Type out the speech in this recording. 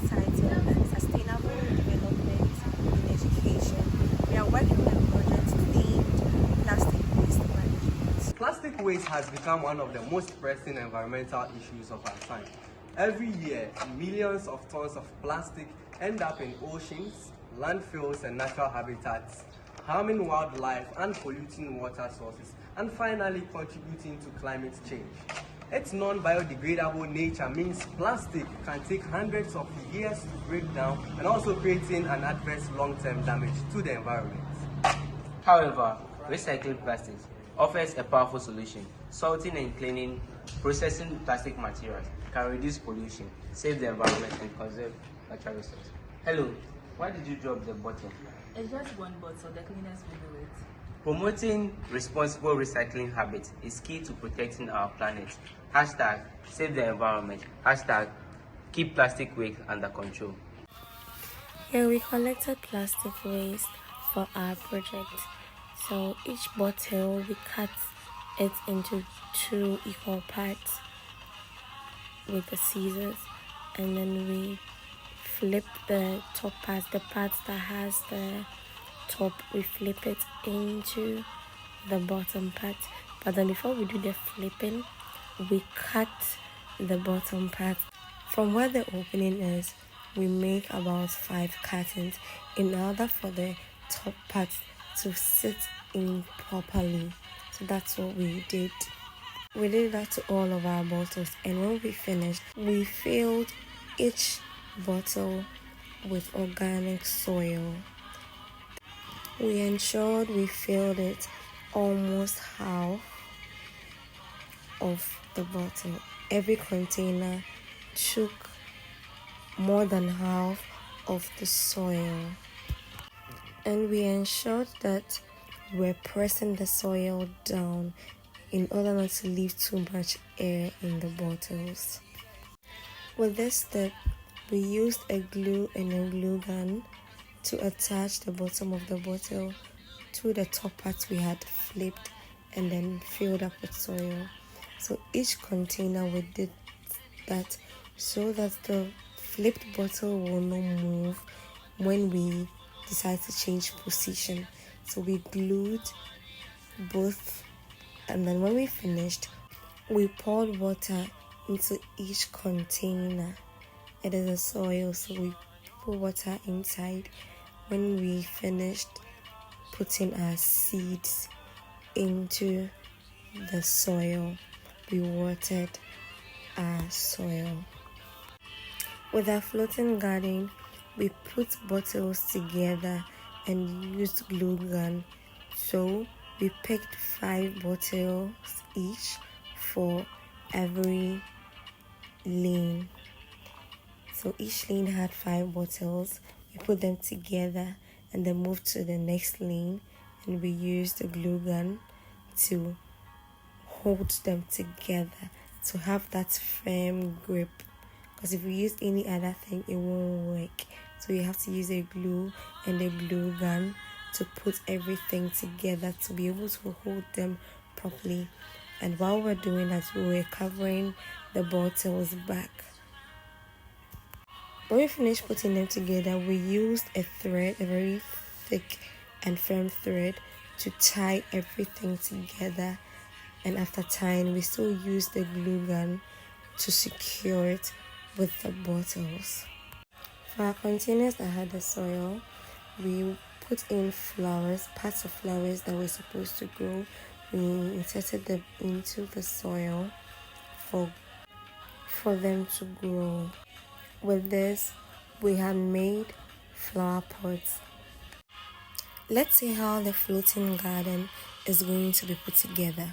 titled Sustainable Development in Education. We are working on a project themed plastic waste management. Plastic waste has become one of the most pressing environmental issues of our time. Every year, millions of tons of plastic end up in oceans, landfills, and natural habitats, harming wildlife and polluting water sources, and finally contributing to climate change. Its non-biodegradable nature means plastic can take hundreds of years to break down and also creating an adverse long-term damage to the environment. However, recycling plastics offers a powerful solution. Sorting and cleaning, processing plastic materials can reduce pollution, save the environment, and conserve natural resources. Hello, why did you drop the bottle? It's just one bottle, the cleaners will do it. Promoting responsible recycling habits is key to protecting our planet. Hashtag save the environment. Hashtag keep plastic waste under control. Here we collected plastic waste for our project. So each bottle we cut it into 2 equal parts with the scissors, and then we flip the top part, the part that has the top, we flip it into the bottom part. But then before we do the flipping, we cut the bottom part. From where the opening is, we make about 5 cartons in order for the top part to sit in properly. So that's what we did. We did that to all of our bottles, and when we finished, we filled each bottle with organic soil. We ensured we filled it almost half of the bottle. Every container took more than half of the soil, and we ensured that we're pressing the soil down in order not to leave too much air in the bottles. With this step, we used a glue and a glue gun to attach the bottom of the bottle to the top part we had flipped and then filled up with soil. So each container we did that so that the flipped bottle will not move when we decide to change position. So we glued both, and then when we finished, we poured water into each container. It is a soil, so we put water inside. When we finished putting our seeds into the soil, we watered our soil. With our floating garden, we put bottles together and used glue gun. So we picked 5 bottles each for every lane. So each lane had 5 bottles. We put them together and then moved to the next lane, and we used the glue gun to hold them together to have that firm grip, because if we use any other thing it won't work. So you have to use a glue and a glue gun to put everything together to be able to hold them properly. And while we're doing that, we were covering the bottles back. When we finished putting them together, we used a thread, a very thick and firm thread, to tie everything together. And after tying, we still used the glue gun to secure it with the bottles. For our containers that had the soil, we put in flowers, parts of flowers that were supposed to grow. We inserted them into the soil for them to grow. With this, we had made flower pots. Let's see how the floating garden is going to be put together.